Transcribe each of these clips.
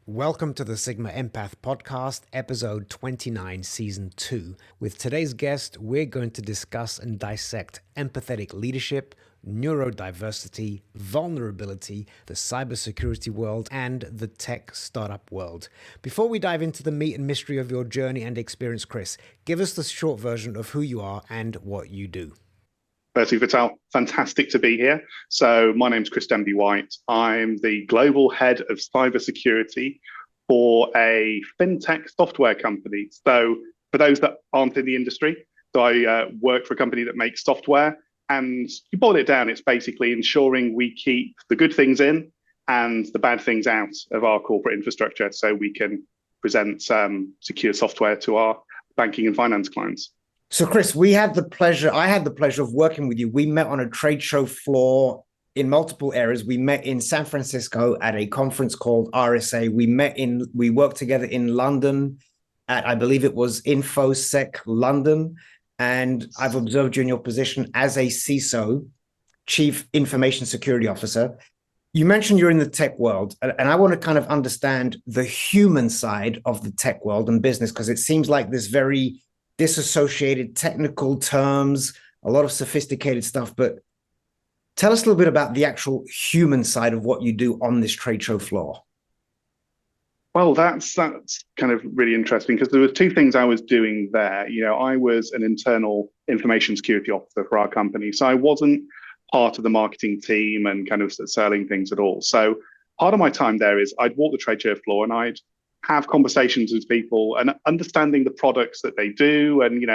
Welcome to the Sigma Empath Podcast, episode 29, season 2. With today's guest, we're going to discuss and dissect empathetic leadership, neurodiversity, vulnerability, the cybersecurity world, and the tech startup world. Before we dive into the meat and mystery of your journey and experience, Chris, give us the short version of who you are and what you do. Firstly, Vital, fantastic to be here. So my name's Chris Denby-White. I'm the global head of cybersecurity for a fintech software company. So for those that aren't in the industry, I work for a company that makes software. And you boil it down, it's basically ensuring we keep the good things in and the bad things out of our corporate infrastructure so we can present secure software to our banking and finance clients. So, Chris, I had the pleasure of working with you. We met on a trade show floor in multiple areas. We met in San Francisco at a conference called RSA. We worked together in London at, I believe it was InfoSec London. And I've observed you in your position as a CISO, Chief Information Security Officer. You mentioned you're in the tech world, and I want to kind of understand the human side of the tech world and business, because it seems like this very disassociated technical terms, a lot of sophisticated stuff, but tell us a little bit about the actual human side of what you do on this trade show floor. Well, that's kind of really interesting because there were two things I was doing there. I was an internal information security officer for our company, so I wasn't part of the marketing team and kind of selling things at all. So part of my time there is I'd walk the trade show floor and I'd have conversations with people and understanding the products that they do and,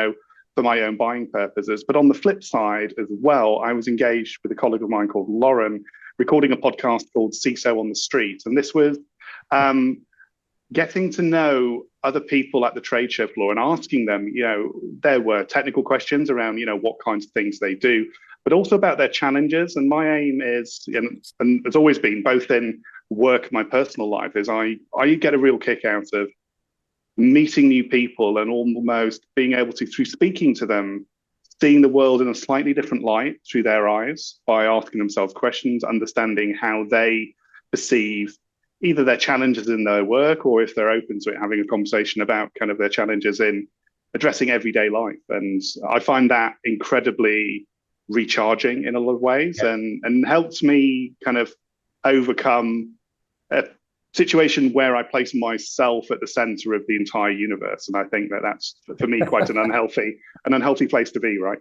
for my own buying purposes. But on the flip side as well, I was engaged with a colleague of mine called Lauren, recording a podcast called CISO on the Street. And this was getting to know other people at the trade show floor and asking them, there were technical questions around, what kinds of things they do, but also about their challenges. And my aim is, and it's always been both in work, my personal life, is I get a real kick out of meeting new people and almost being able to, through speaking to them, seeing the world in a slightly different light through their eyes by asking themselves questions, understanding how they perceive either their challenges in their work or if they're open to it, having a conversation about kind of their challenges in addressing everyday life. And I find that incredibly recharging in a lot of ways, and helps me kind of overcome a situation where I place myself at the center of the entire universe. And I think that that's, for me, quite an unhealthy place to be, right?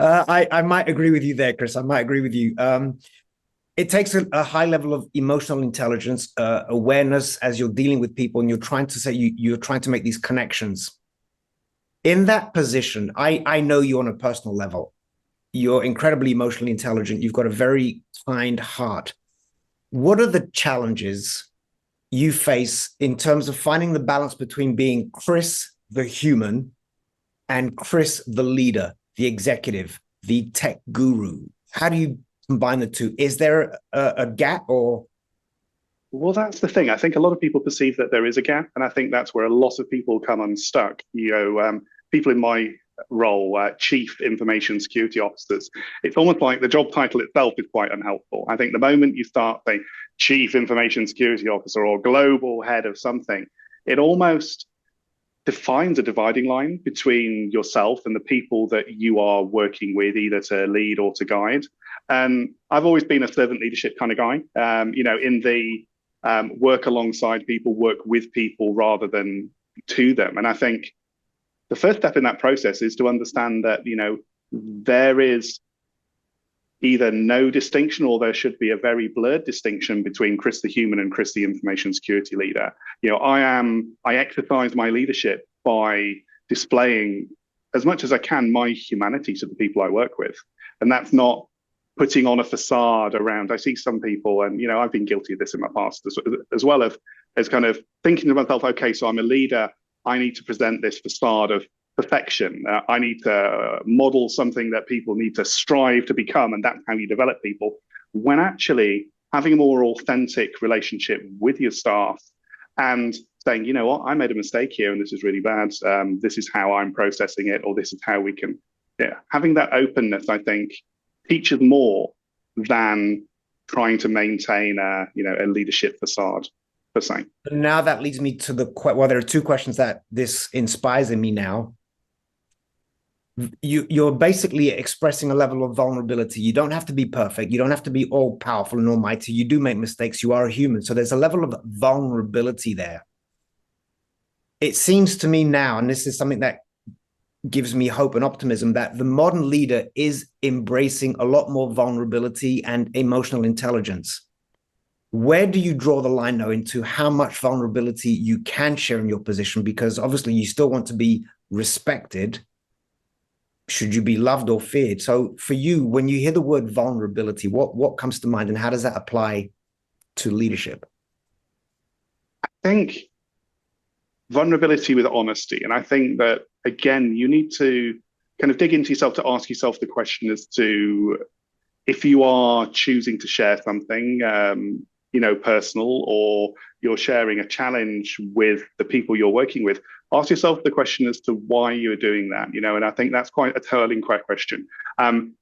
I might agree with you there, Chris. I might agree with you. It takes a high level of emotional intelligence, awareness as you're dealing with people and you're trying to make these connections. In that position, I know you on a personal level. You're incredibly emotionally intelligent. You've got a very kind heart. What are the challenges you face in terms of finding the balance between being Chris, the human, and Chris, the leader, the executive, the tech guru? How do you combine the two? Is there a gap or? Well, that's the thing. I think a lot of people perceive that there is a gap, and I think that's where a lot of people come unstuck. People in my role, Chief Information Security Officers, it's almost like the job title itself is quite unhelpful. I think the moment you start saying Chief Information Security Officer or Global Head of something, it almost defines a dividing line between yourself and the people that you are working with, either to lead or to guide. I've always been a servant leadership kind of guy, in the work alongside people, work with people rather than to them. And I think the first step in that process is to understand that, there is either no distinction or there should be a very blurred distinction between Chris the human and Chris the information security leader. I exercise my leadership by displaying as much as I can my humanity to the people I work with. And that's not putting on a facade around. I see some people, and I've been guilty of this in my past as well, as kind of thinking to myself, okay, so I'm a leader, I need to present this facade of perfection. I need to model something that people need to strive to become, and that's how you develop people. When actually having a more authentic relationship with your staff and saying, you know what, I made a mistake here and this is really bad. This is how I'm processing it, or this is how we can, having that openness, I think, teaches more than trying to maintain a leadership facade. per se. Now that leads me to well, there are two questions that this inspires in me now. You're basically expressing a level of vulnerability. You don't have to be perfect. You don't have to be all powerful and almighty. You do make mistakes. You are a human. So there's a level of vulnerability there. It seems to me now, and this is something that gives me hope and optimism, that the modern leader is embracing a lot more vulnerability and emotional intelligence. Where do you draw the line, though, into how much vulnerability you can share in your position? Because obviously you still want to be respected. Should you be loved or feared? So for you, when you hear the word vulnerability, what comes to mind, and how does that apply to leadership? I think vulnerability with honesty. And I think that, again, you need to kind of dig into yourself to ask yourself the question as to if you are choosing to share something, personal, or you're sharing a challenge with the people you're working with, ask yourself the question as to why you're doing that, and I think that's quite a telling question. Am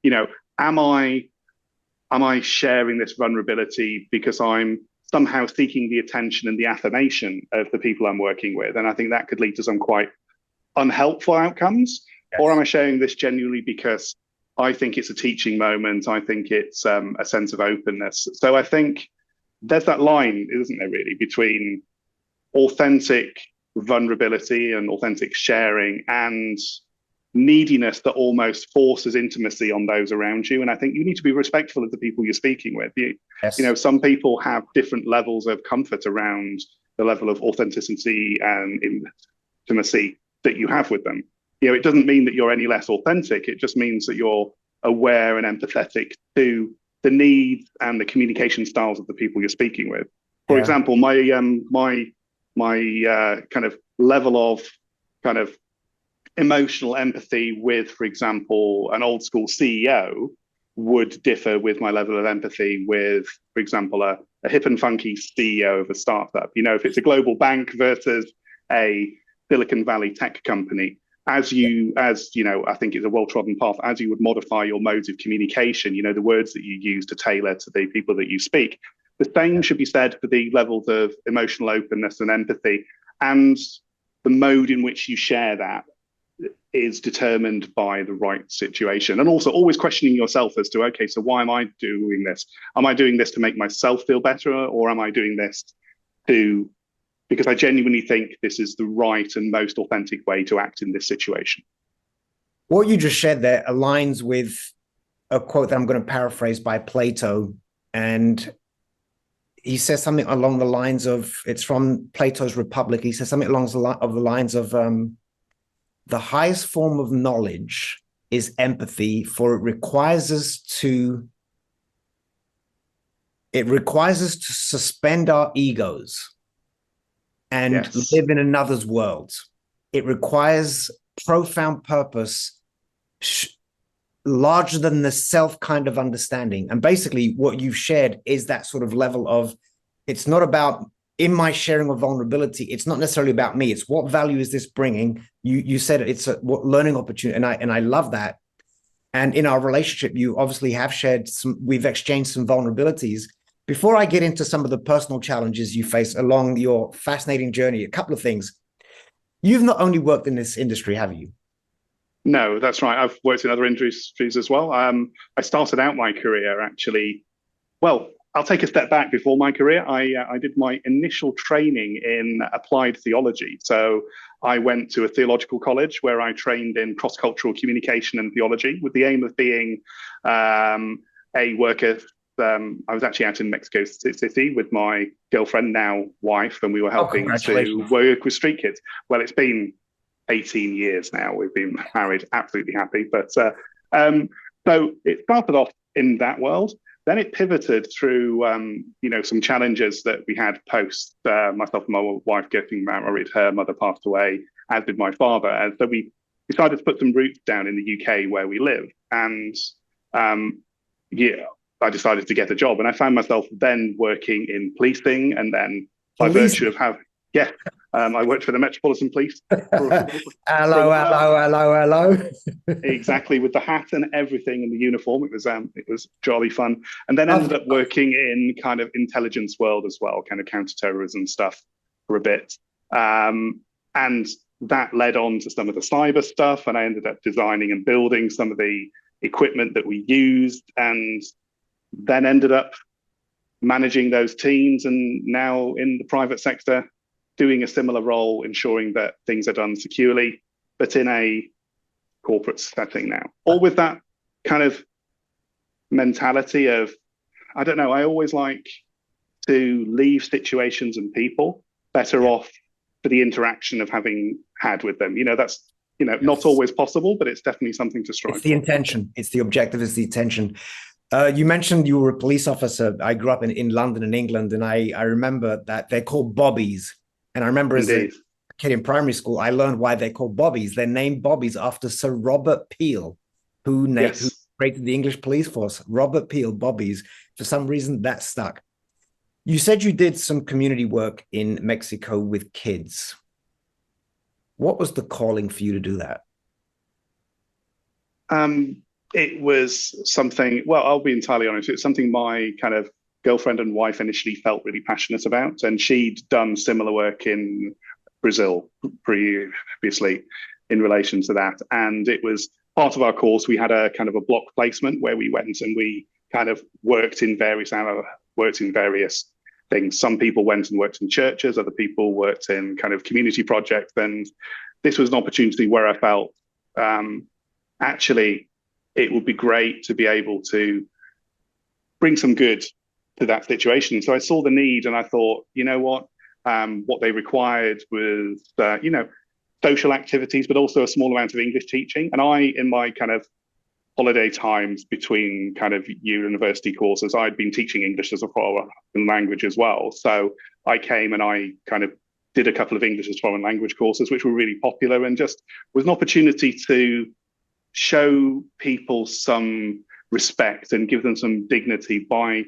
I sharing this vulnerability because I'm somehow seeking the attention and the affirmation of the people I'm working with? And I think that could lead to some quite unhelpful outcomes. Yes. Or am I sharing this genuinely because I think it's a teaching moment? I think it's a sense of openness. So I think there's that line, isn't there, really, between authentic vulnerability and authentic sharing and neediness that almost forces intimacy on those around you. And I think you need to be respectful of the people you're speaking with. Yes. Some people have different levels of comfort around the level of authenticity and intimacy that you have with them. It doesn't mean that you're any less authentic. It just means that you're aware and empathetic to the needs and the communication styles of the people you're speaking with. For example, my kind of level of kind of emotional empathy with, for example, an old school CEO would differ with my level of empathy with, for example, a hip and funky CEO of a startup. If it's a global bank versus a Silicon Valley tech company, I think it's a well-trodden path. As you would modify your modes of communication, the words that you use to tailor to the people that you speak. The same should be said for the levels of emotional openness and empathy, and the mode in which you share that is determined by the right situation. And also always questioning yourself as to, okay, so why am I doing this? Am I doing this to make myself feel better, or am I doing this because I genuinely think this is the right and most authentic way to act in this situation? What you just shared there aligns with a quote that I'm going to paraphrase by Plato. And he says something along the lines of, it's from Plato's Republic. He says something along the lines of, the highest form of knowledge is empathy, for it requires us to suspend our egos and live in another's world. It requires profound purpose, larger than the self kind of understanding. And basically what you've shared is that sort of level of, it's not about, in my sharing of vulnerability, it's not necessarily about me. It's what value is this bringing? You said it's what learning opportunity. And I love that. And in our relationship, you obviously have we've exchanged some vulnerabilities. Before I get into some of the personal challenges you face along your fascinating journey, a couple of things. You've not only worked in this industry, have you? No, that's right. I've worked in other industries as well. I started out my career actually, well, I'll take a step back. Before my career, I did my initial training in applied theology. So I went to a theological college where I trained in cross-cultural communication and theology with the aim of being a worker. I was actually out in Mexico City with my girlfriend, now wife, and we were helping to work with street kids. Well, it's been 18 years now. We've been married, absolutely happy. But so it started off in that world. Then it pivoted through, some challenges that we had post myself and my wife getting married. Her mother passed away, as did my father. And so we decided to put some roots down in the UK where we live. And I decided to get a job. And I found myself then working in policing. And then by virtue of I worked for the Metropolitan Police. Hello. Exactly, with the hat and everything and the uniform. It was jolly fun. And then ended up working in kind of intelligence world as well, kind of counterterrorism stuff for a bit. And that led on to some of the cyber stuff. And I ended up designing and building some of the equipment that we used, and then ended up managing those teams, and now in the private sector doing a similar role, ensuring that things are done securely, but in a corporate setting now. All with that kind of mentality of, I don't know, I always like to leave situations and people better off for the interaction of having had with them. That's, not always possible, but it's definitely something to strive for. It's the intention. It's the objective, it's the intention. You mentioned you were a police officer. I grew up in London and England, and I remember that they're called bobbies. And I remember as a kid in primary school, I learned why they're called bobbies. They're named bobbies after Sir Robert Peel, who created the English police force. Robert Peel, bobbies. For some reason, that stuck. You said you did some community work in Mexico with kids. What was the calling for you to do that? It was something, well, I'll be entirely honest, it's something my kind of girlfriend and wife initially felt really passionate about. And she'd done similar work in Brazil previously in relation to that. And it was part of our course. We had a kind of a block placement where we went and we kind of worked in various things. Some people went and worked in churches, other people worked in kind of community projects. And this was an opportunity where I felt actually it would be great to be able to bring some good to that situation. So I saw the need and I thought, you know what they required was, social activities, but also a small amount of English teaching. And I, in my kind of holiday times between kind of university courses, I'd been teaching English as a foreign language as well. So I came and I kind of did a couple of English as foreign language courses, which were really popular, and just was an opportunity to show people some respect and give them some dignity by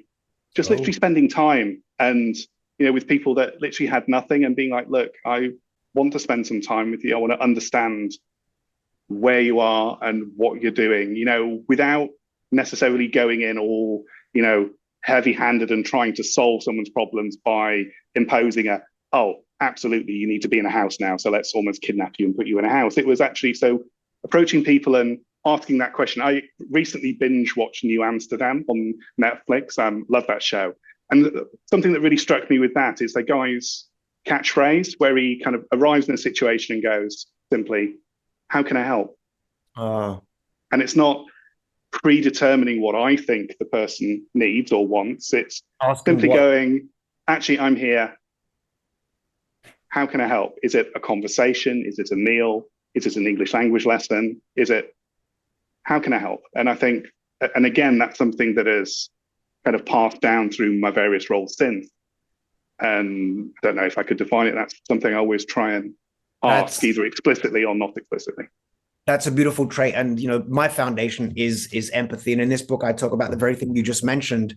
just literally spending time and, with people that literally had nothing, and being like, look, I want to spend some time with you. I want to understand where you are and what you're doing, without necessarily going in all, heavy-handed and trying to solve someone's problems by imposing absolutely, you need to be in a house now, so let's almost kidnap you and put you in a house. It was actually approaching people and asking that question. I recently binge watched New Amsterdam on Netflix. Love that show. And something that really struck me with that is the guy's catchphrase, where he kind of arrives in a situation and goes simply, how can I help? And it's not predetermining what I think the person needs or wants. It's simply going, actually, I'm here. How can I help? Is it a conversation? Is it a meal? Is it an English language lesson? How can I help? And I think, and again, that's something that is kind of passed down through my various roles since. And I don't know if I could define it. That's something I always try and ask, either explicitly or not explicitly. That's a beautiful trait. And, my foundation is empathy. And in this book, I talk about the very thing you just mentioned.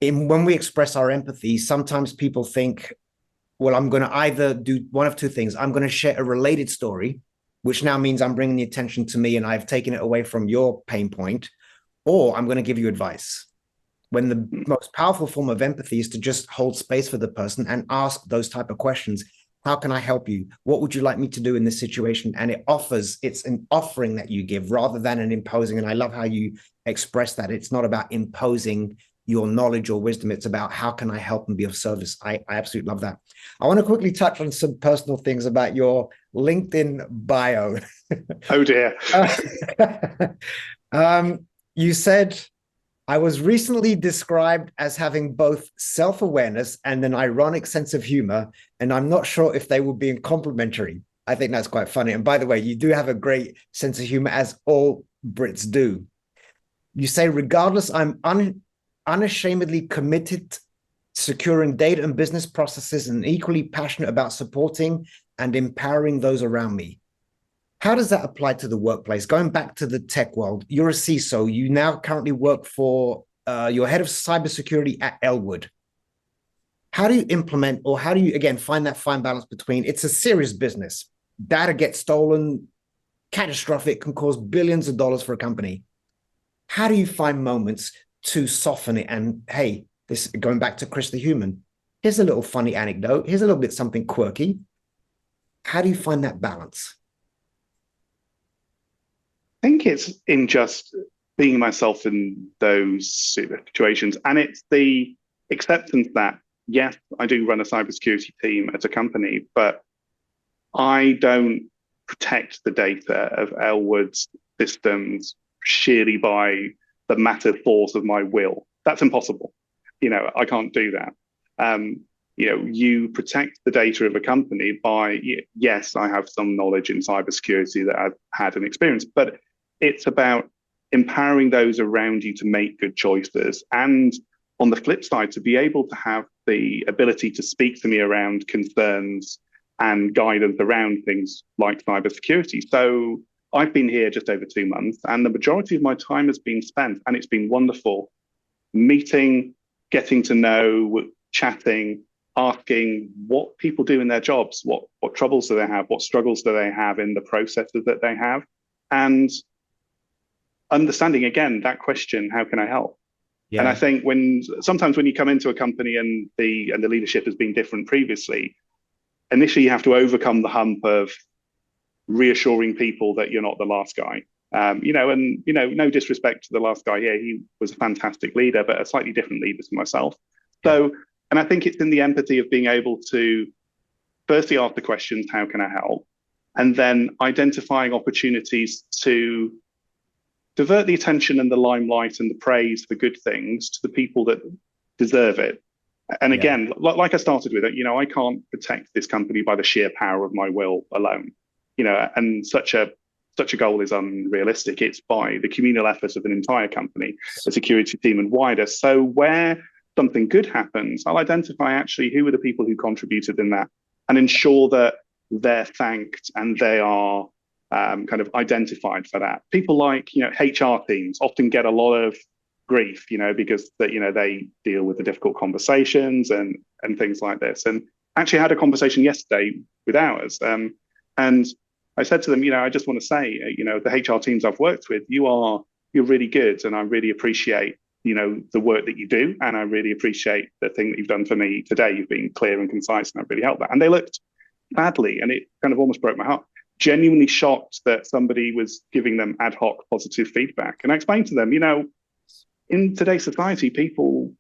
When we express our empathy, sometimes people think, well, I'm going to either do one of two things. I'm going to share a related story, which now means I'm bringing the attention to me and I've taken it away from your pain point, or I'm going to give you advice. When the most powerful form of empathy is to just hold space for the person and ask those type of questions. How can I help you? What would you like me to do in this situation? And it's an offering that you give rather than an imposing. And I love how you express that. It's not about imposing your knowledge or wisdom. It's about how can I help and be of service. I absolutely love that. I want to quickly touch on some personal things about your LinkedIn bio. Oh dear. You said, I was recently described as having both self-awareness and an ironic sense of humor, and I'm not sure if they would be complementary. I think that's quite funny. And by the way, you do have a great sense of humor, as all Brits do. You say, regardless, I'm unashamedly committed to securing data and business processes and equally passionate about supporting and empowering those around me. How does that apply to the workplace? Going back to the tech world, you're a CISO. You now currently work for, you're head of cybersecurity at Elwood. how do you implement, or how do you, again, find that fine balance between, it's a serious business. Data gets stolen, catastrophic, can cause billions of dollars for a company. How do you find moments to soften it? And hey, this, going back to Chris the human, here's a little funny anecdote. Here's a little bit something quirky. How do you find that balance? I think it's in just being myself in those situations. And it's the acceptance that, yes, I do run a cybersecurity team at a company, but I don't protect the data of Elwood's systems sheerly by the massive force of my will. That's impossible. I can't do that. You protect the data of a company by, yes, I have some knowledge in cybersecurity that I've had an experience, but it's about empowering those around you to make good choices. And on the flip side, to be able to have the ability to speak to me around concerns and guidance around things like cybersecurity. So I've been here just over 2 months, and the majority of my time has been spent, and it's been wonderful, meeting, getting to know, chatting, asking what people do in their jobs, what troubles do they have, what struggles do they have in the processes that they have, and understanding, again, that question, how can I help? Yeah. And I think sometimes when you come into a company and the leadership has been different previously, initially you have to overcome the hump of reassuring people that you're not the last guy. No disrespect to the last guy here. He was a fantastic leader, but a slightly different leader to myself. So, and I think it's in the empathy of being able to firstly ask the questions, how can I help? And then identifying opportunities to divert the attention and the limelight and the praise for good things to the people that deserve it. And again, like I started with, I can't protect this company by the sheer power of my will alone. And such a goal is unrealistic. It's by the communal efforts of an entire company, a security team and wider. So where something good happens, I'll identify actually who are the people who contributed in that and ensure that they're thanked and they are kind of identified for that. People like, HR teams often get a lot of grief, because they deal with the difficult conversations and things like this. And actually I had a conversation yesterday with ours. And I said to them, I just want to say, the HR teams I've worked with, you're really good. And I really appreciate, the work that you do. And I really appreciate the thing that you've done for me today. You've been clear and concise and I really helped that. And they looked badly, and it kind of almost broke my heart. Genuinely shocked that somebody was giving them ad hoc positive feedback. And I explained to them, in today's society, people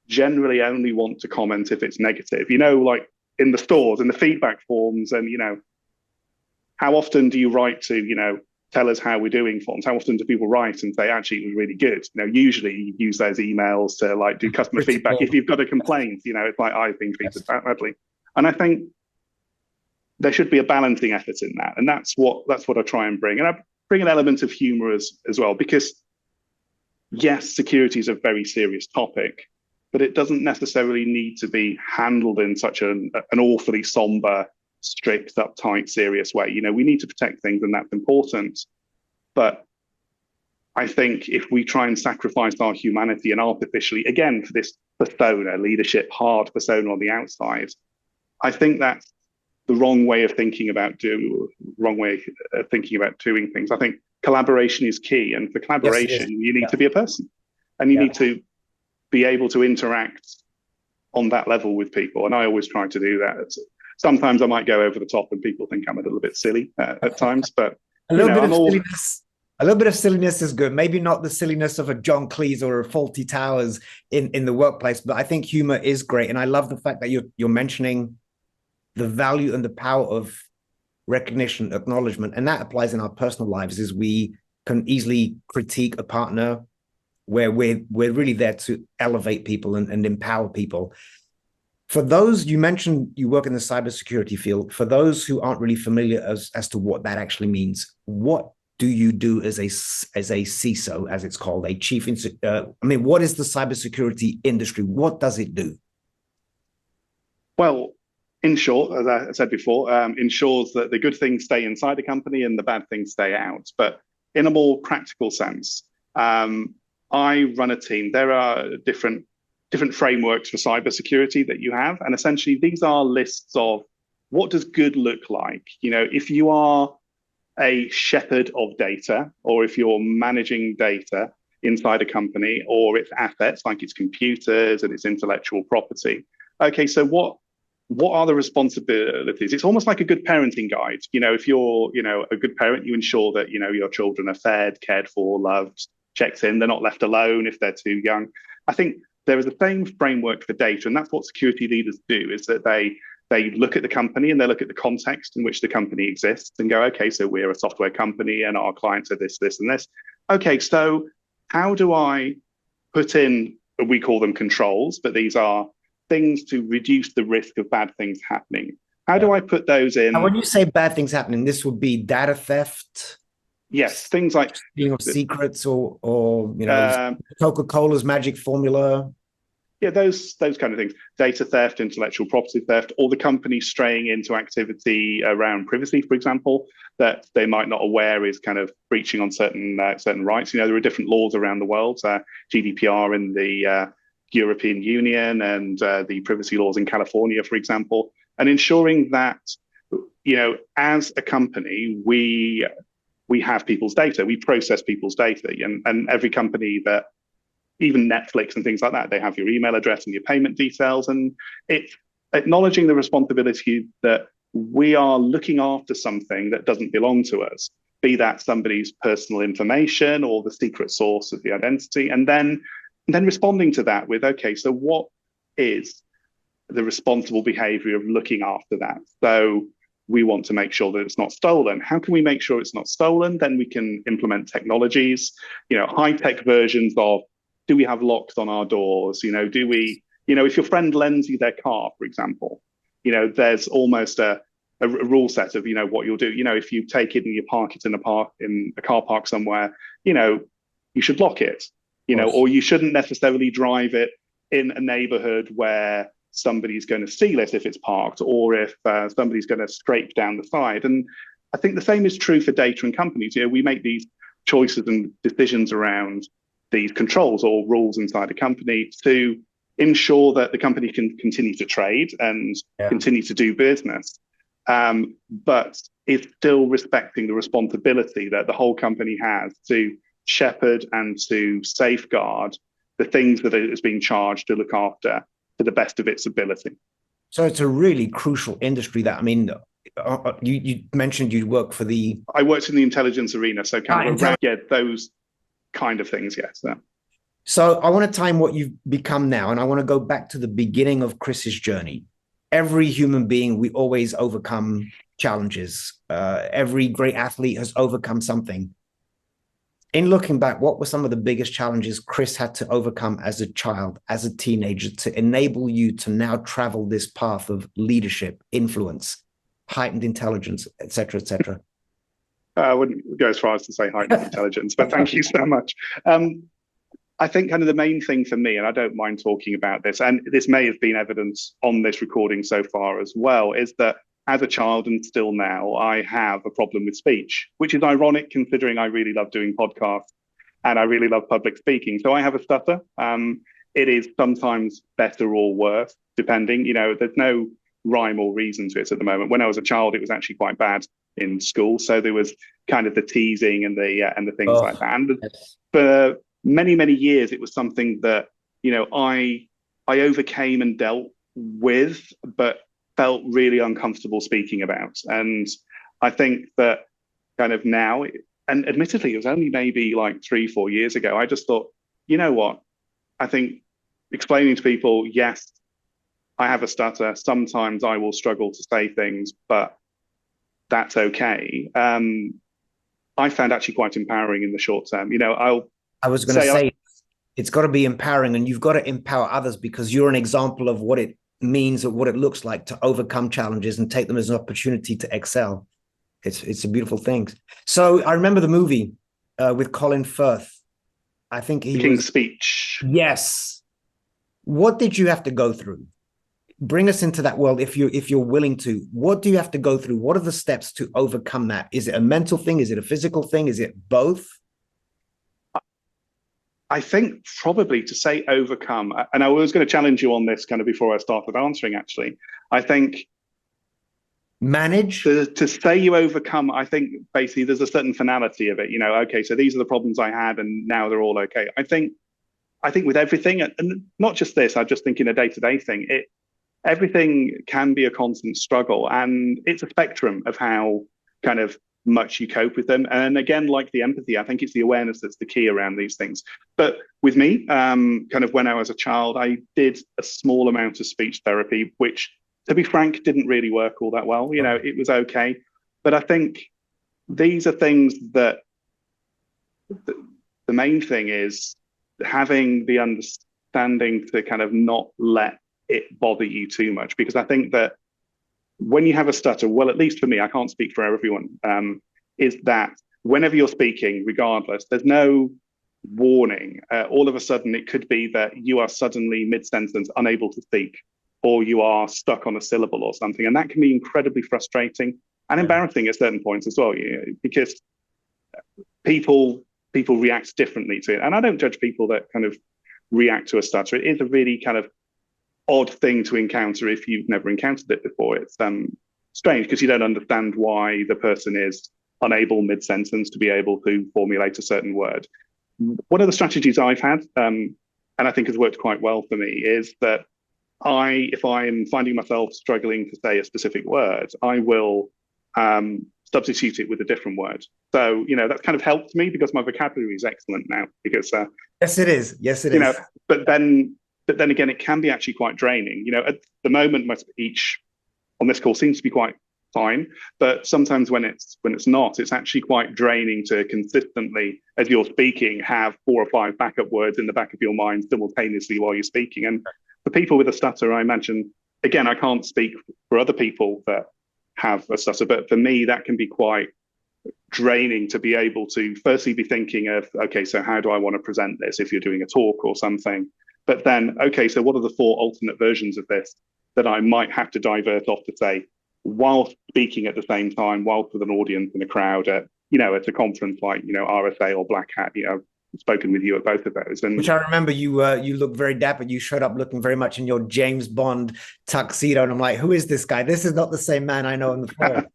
generally only want to comment if it's negative, like in the stores and the feedback forms. And, how often do you write to, tell us how we're doing forms? How often do people write and say, actually, it was really good? Usually you use those emails to do customer feedback. If you've got a complaint, it's like, I've been treated badly. And I think there should be a balancing effort in that. And that's what I try and bring. And I bring an element of humor as well, because yes, security is a very serious topic, but it doesn't necessarily need to be handled in such an awfully somber, strict, uptight, serious way. We need to protect things, and that's important. But I think if we try and sacrifice our humanity and artificially, again, for this persona, leadership, hard persona on the outside, I think that's the wrong way of thinking about doing things. I think collaboration is key, and for collaboration, you need to be a person, and you need to be able to interact on that level with people. And I always try to do that. Sometimes I might go over the top, and people think I'm a little bit silly at times. But a little bit of silliness is good. Maybe not the silliness of a John Cleese or a Faulty Towers in the workplace, but I think humor is great. And I love the fact that you're mentioning the value and the power of recognition, acknowledgement, and that applies in our personal lives. Is we can easily critique a partner where we're really there to elevate people and empower people. For those, you mentioned you work in the cybersecurity field. For those who aren't really familiar as to what that actually means, what do you do as a CISO, as it's called, a chief? What is the cybersecurity industry? What does it do? Well, in short, as I said before, ensures that the good things stay inside the company and the bad things stay out. But in a more practical sense, I run a team. There are different different frameworks for cybersecurity that you have. And essentially, these are lists of what does good look like. If you are a shepherd of data, or if you're managing data inside a company, or its assets like its computers and its intellectual property. Okay, so what are the responsibilities? It's almost like a good parenting guide. If you're, a good parent, you ensure that, your children are fed, cared for, loved, checked in, they're not left alone if they're too young. I think there is the same framework for data, and that's what security leaders do, is that they look at the company and they look at the context in which the company exists and go, okay, so we're a software company and our clients are this, this, and this. Okay, so how do I put in, we call them controls, but these are things to reduce the risk of bad things happening. How do I put those in? And when you say bad things happening, this would be data theft. Yes, things like stealing of secrets, or Coca-Cola's magic formula. Yeah, those kind of things. Data theft, intellectual property theft, or the company straying into activity around privacy, for example, that they might not aware is kind of breaching on certain rights. There are different laws around the world, GDPR in the European Union, and the privacy laws in California, for example, and ensuring that, as a company, we have people's data, we process people's data, and every company that, even Netflix and things like that, they have your email address and your payment details, and it's acknowledging the responsibility that we are looking after something that doesn't belong to us, be that somebody's personal information or the secret source of the identity, and then responding to that with, okay, so what is the responsible behavior of looking after that? So we want to make sure that it's not stolen. How can we make sure it's not stolen? Then we can implement technologies, high-tech versions of, do we have locks on our doors? Do we, if your friend lends you their car, for example, there's almost a rule set of, what you'll do. If you take it and you park it in a car park somewhere, you should lock it, or you shouldn't necessarily drive it in a neighborhood where somebody's going to steal it if it's parked, or if somebody's going to scrape down the side. And I think the same is true for data and companies. We make these choices and decisions around these controls or rules inside a company to ensure that the company can continue to trade and continue to do business, but it's still respecting the responsibility that the whole company has to shepherd and to safeguard the things that it is being charged to look after to the best of its ability. So it's a really crucial industry that, you mentioned you work for I worked in the intelligence arena, so those kind of things, yes. So I want to time what you've become now, and I want to go back to the beginning of Chris's journey. Every human being, we always overcome challenges. Every great athlete has overcome something. In looking back, what were some of the biggest challenges Chris had to overcome as a child, as a teenager, to enable you to now travel this path of leadership, influence, heightened intelligence, et cetera, et cetera? I wouldn't go as far as to say heightened intelligence, but thank you so much. I think kind of the main thing for me, and I don't mind talking about this, and this may have been evidence on this recording so far as well, is that as a child and still now, I have a problem with speech, which is ironic considering I really love doing podcasts and I really love public speaking. So I have a stutter. It is sometimes better or worse, depending. There's no rhyme or reason to it at the moment. When I was a child, it was actually quite bad in school. So there was kind of the teasing and the things like that. And for many, many years, it was something that, I overcame and dealt with, but felt really uncomfortable speaking about. And I think that kind of now, and admittedly, it was only maybe like 3-4 years ago, I just thought, you know what? I think explaining to people, yes, I have a stutter. Sometimes I will struggle to say things, but that's okay. I found actually quite empowering in the short term. I was going to say it's got to be empowering, and you've got to empower others, because you're an example of what it means or what it looks like to overcome challenges and take them as an opportunity to excel. It's a beautiful thing. So I remember the movie with Colin Firth. I think King's Speech. Yes. What did you have to go through? Bring us into that world if you're willing to. What do you have to go through? What are the steps to overcome that? Is it a mental thing? Is it a physical thing? Is it both? I think probably to say overcome, and I was going to challenge you on this kind of before I started answering, actually. I think manage to say you overcome, I think basically there's a certain finality of it. Okay, so these are the problems I had, and now they're all okay. I think with everything, and not just this, I just think in a day-to-day thing, everything can be a constant struggle, and it's a spectrum of how kind of much you cope with them. And again, like the empathy, I think it's the awareness that's the key around these things. But with me, kind of when I was a child, I did a small amount of speech therapy, which, to be frank, didn't really work all that well. It was okay. But I think these are things that the main thing is having the understanding to kind of not let it bother you too much. Because I think that when you have a stutter, well, at least for me, I can't speak for everyone, is that whenever you're speaking, regardless, there's no warning. All of a sudden, it could be that you are suddenly mid-sentence unable to speak, or you are stuck on a syllable or something. And that can be incredibly frustrating and embarrassing at certain points as well, because people react differently to it. And I don't judge people that kind of react to a stutter. It is a really kind of odd thing to encounter if you've never encountered it before. It's strange because you don't understand why the person is unable mid-sentence to be able to formulate a certain word. One of the strategies I've had, and I think has worked quite well for me, is that if I'm finding myself struggling to say a specific word, I will substitute it with a different word. So, that's kind of helped me because my vocabulary is excellent now. Because yes, it is. Yes, it is. But then again, it can be actually quite draining. At the moment, my speech on this call seems to be quite fine, but sometimes when it's not, it's actually quite draining to consistently, as you're speaking, have 4 or 5 backup words in the back of your mind simultaneously while you're speaking. And for people with a stutter, I imagine, again, I can't speak for other people that have a stutter, but for me, that can be quite draining to be able to firstly be thinking of, okay, so how do I want to present this if you're doing a talk or something? But then, okay, so what are the 4 alternate versions of this that I might have to divert off to say while speaking at the same time, whilst with an audience in a crowd at a conference like, RSA or Black Hat, I've spoken with you at both of those. And which I remember you looked very dapper. You showed up looking very much in your James Bond tuxedo. And I'm like, who is this guy? This is not the same man I know on the phone.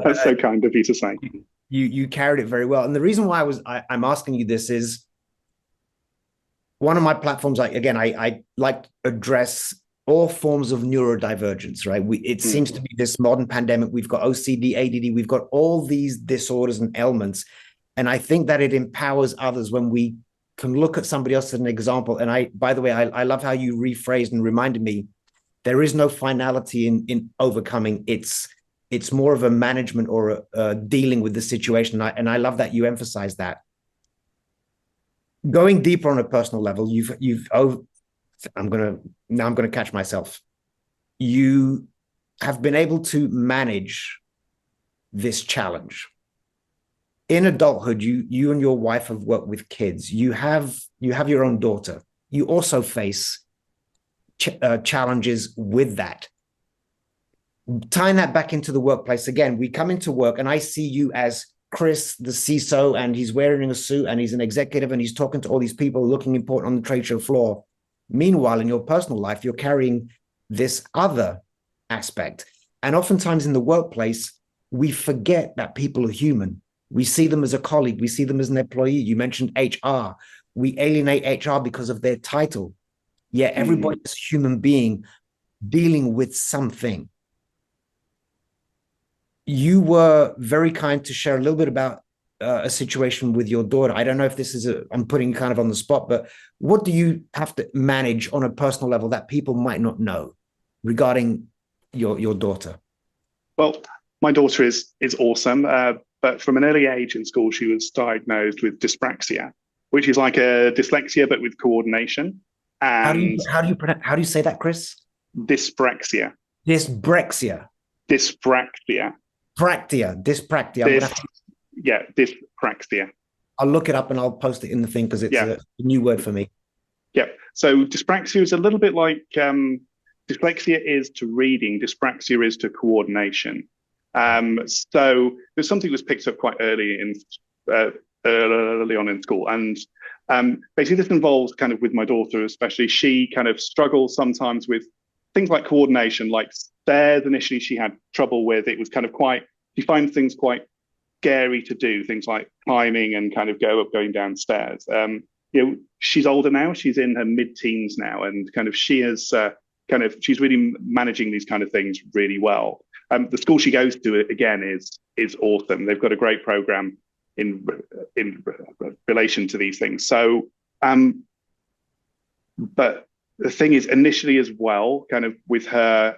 That's so kind of you to say. You carried it very well. And the reason why I'm asking you this is, one of my platforms, I like to address all forms of neurodivergence, right? It seems to be this modern pandemic. We've got OCD, ADD, we've got all these disorders and ailments. And I think that it empowers others when we can look at somebody else as an example. And by the way, I love how you rephrased and reminded me, there is no finality in overcoming. It's more of a management or a dealing with the situation. And I love that you emphasize that. Going deeper on a personal level, I'm gonna catch myself. You have been able to manage this challenge. In adulthood, you and your wife have worked with kids. You have your own daughter. You also face challenges with that. Tying that back into the workplace again, we come into work and I see you as Chris, the CISO, and he's wearing a suit and he's an executive and he's talking to all these people looking important on the trade show floor. Meanwhile, in your personal life, you're carrying this other aspect. And oftentimes in the workplace, we forget that people are human. We see them as a colleague. We see them as an employee. You mentioned HR. We alienate HR because of their title. Yet everybody is a human being dealing with something. You were very kind to share a little bit about a situation with your daughter. I don't know if this is I'm putting you kind of on the spot, but what do you have to manage on a personal level that people might not know regarding your daughter? Well, my daughter is awesome, but from an early age in school, she was diagnosed with dyspraxia, which is like a dyslexia but with coordination. And how do you say that, Chris? Dyspraxia. Dyspraxia. Dyspraxia. Dyspraxia. Dyspraxia. I'll look it up and I'll post it in the thing because it's a new word for me. Yeah. So dyspraxia is a little bit like dyslexia is to reading. Dyspraxia is to coordination. So there's something that was picked up quite early on in school, and Basically, this involves kind of with my daughter, especially, she kind of struggles sometimes with things like coordination, like stairs. Initially, she had trouble with. It was kind of she finds things quite scary to do, things like climbing and kind of going downstairs. She's older now. She's in her mid-teens now, and kind of she has she's really managing these kind of things really well. The school she goes to, again, is awesome. They've got a great program in relation to these things. So, but the thing is, initially as well, kind of with her,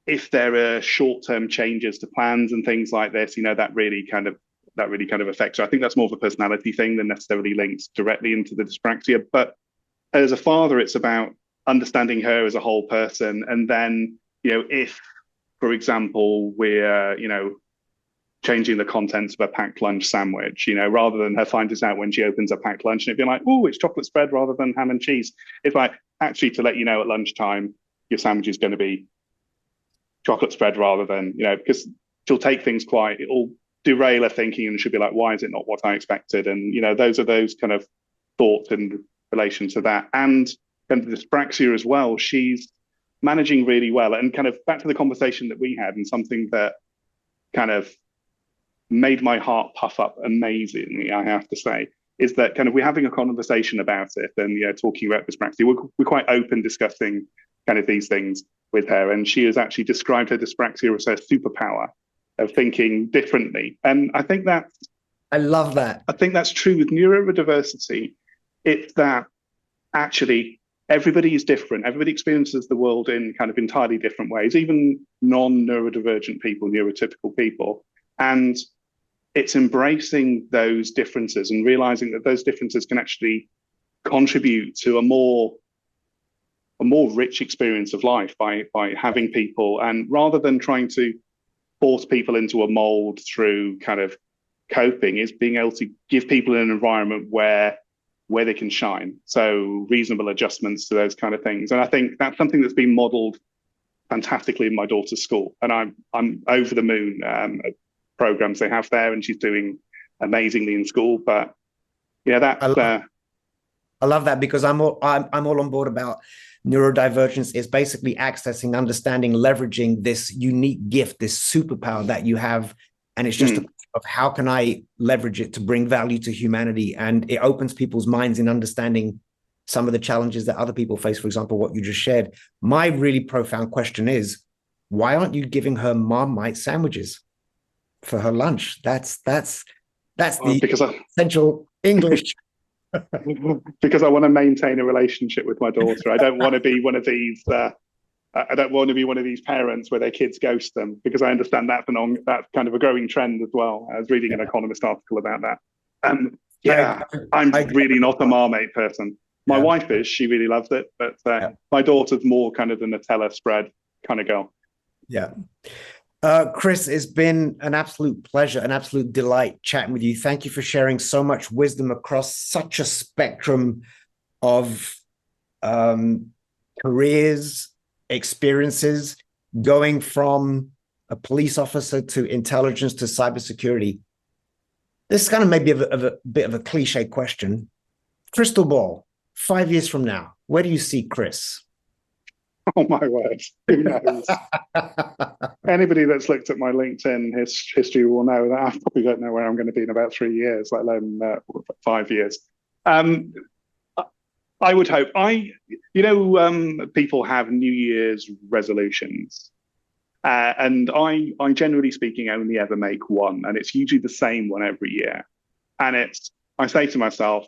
if there are short-term changes to plans and things like this, that really kind of affects her. I think that's more of a personality thing than necessarily linked directly into the dyspraxia. But as a father, it's about understanding her as a whole person. And then, if, for example, we're, changing the contents of a packed lunch sandwich, rather than her find this out when she opens a packed lunch and it'd be like, oh, it's chocolate spread rather than ham and cheese. It's like, actually, to let you know at lunchtime, your sandwich is going to be chocolate spread rather than, because she'll take things it'll derail her thinking and she'll be like, why is it not what I expected? And, those are those kind of thoughts in relation to that. And kind of the dyspraxia as well, she's managing really well. And kind of back to the conversation that we had, and something that kind of made my heart puff up amazingly, I have to say, is that kind of we're having a conversation about it and talking about dyspraxia. We're quite open discussing kind of these things with her, and she has actually described her dyspraxia as her superpower of thinking differently. And I think I love that. I think that's true with neurodiversity. It's that actually everybody is different. Everybody experiences the world in kind of entirely different ways, even non-neurodivergent people, neurotypical people. And it's embracing those differences and realizing that those differences can actually contribute to a more rich experience of life by having people, and rather than trying to force people into a mold through kind of coping, is being able to give people an environment where they can shine. So reasonable adjustments to those kind of things. And I think that's something that's been modeled fantastically in my daughter's school. And I'm over the moon at programs they have there, and she's doing amazingly in school. But I love that, because I'm all on board about neurodivergence is basically accessing, understanding, leveraging this unique gift, this superpower that you have. And it's just of how can I leverage it to bring value to humanity? And it opens people's minds in understanding some of the challenges that other people face. For example, what you just shared. My really profound question is, why aren't you giving her Marmite sandwiches for her lunch? That's the essential English. Because I want to maintain a relationship with my daughter. I don't want to be one of these. I don't want to be one of these parents where their kids ghost them, because I understand that's kind of a growing trend as well. I was reading an Economist article about that. I'm really not a Marmite person. My wife is. She really loves it, but my daughter's more kind of the Nutella spread kind of girl. Yeah. Chris, it's been an absolute pleasure, an absolute delight chatting with you. Thank you for sharing so much wisdom across such a spectrum of careers, experiences, going from a police officer to intelligence to cybersecurity. This is kind of maybe a bit of a cliche question. Crystal ball, 5 years from now, where do you see Chris? Oh my word, who knows? Anybody that's looked at my LinkedIn history will know that I probably don't know where I'm going to be in about 3 years, let alone 5 years. I would hope. People have New Year's resolutions, and I generally speaking only ever make one, and it's usually the same one every year. And I say to myself,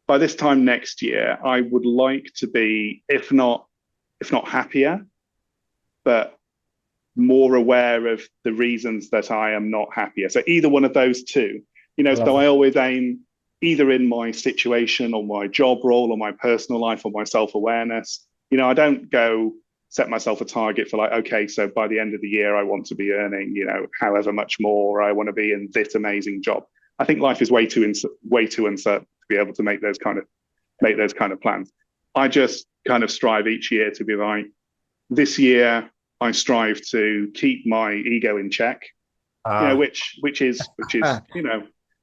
by this time next year, I would like to be, if not happier, but more aware of the reasons that I am not happier. So either one of those two, so I always aim either in my situation or my job role or my personal life or my self-awareness. I don't go set myself a target for like, okay, so by the end of the year, I want to be earning, however much more, or I want to be in this amazing job. I think life is way too uncertain to be able to make those kind of plans. I just kind of strive each year to be like, this year I strive to keep my ego in check, which is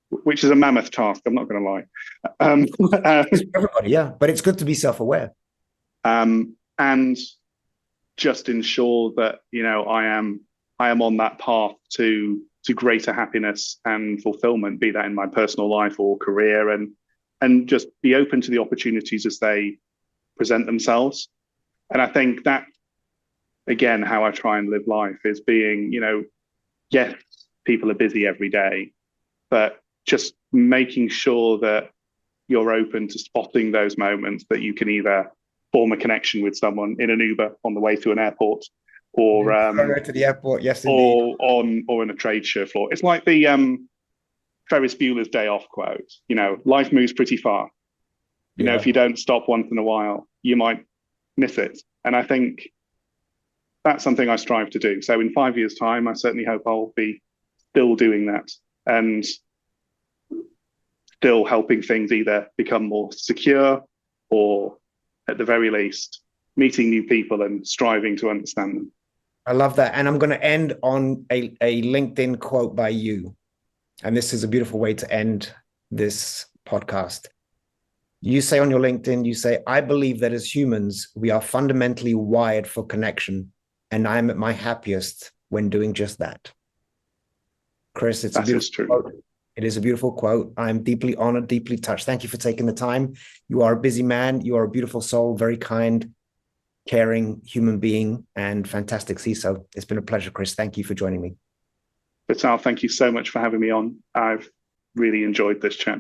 which is a mammoth task. I'm not going to lie. It's for everybody, yeah, but it's good to be self-aware. And just ensure that, you know, I am on that path to greater happiness and fulfillment, be that in my personal life or career, and just be open to the opportunities as they present themselves. And I think that, again, how I try and live life is being, you know, yes, people are busy every day, but just making sure that you're open to spotting those moments that you can either form a connection with someone in an Uber on the way to an airport, or to the airport, yes, indeed, or in a trade show floor. It's like the Ferris Bueller's Day Off quote. You know, life moves pretty fast. You know, if you don't stop once in a while, you might miss it. And I think that's something I strive to do. So in 5 years' time, I certainly hope I'll be still doing that and still helping things either become more secure, or at the very least, meeting new people and striving to understand them. I love that. And I'm going to end on a LinkedIn quote by you. And this is a beautiful way to end this podcast. You say on your LinkedIn, you say, I believe that as humans, we are fundamentally wired for connection. And I'm at my happiest when doing just that. Chris, it's a beautiful quote. It is a beautiful quote. I'm deeply honored, deeply touched. Thank you for taking the time. You are a busy man. You are a beautiful soul, very kind, caring human being, and fantastic CISO. It's been a pleasure, Chris. Thank you for joining me. Vital, thank you so much for having me on. I've really enjoyed this chat.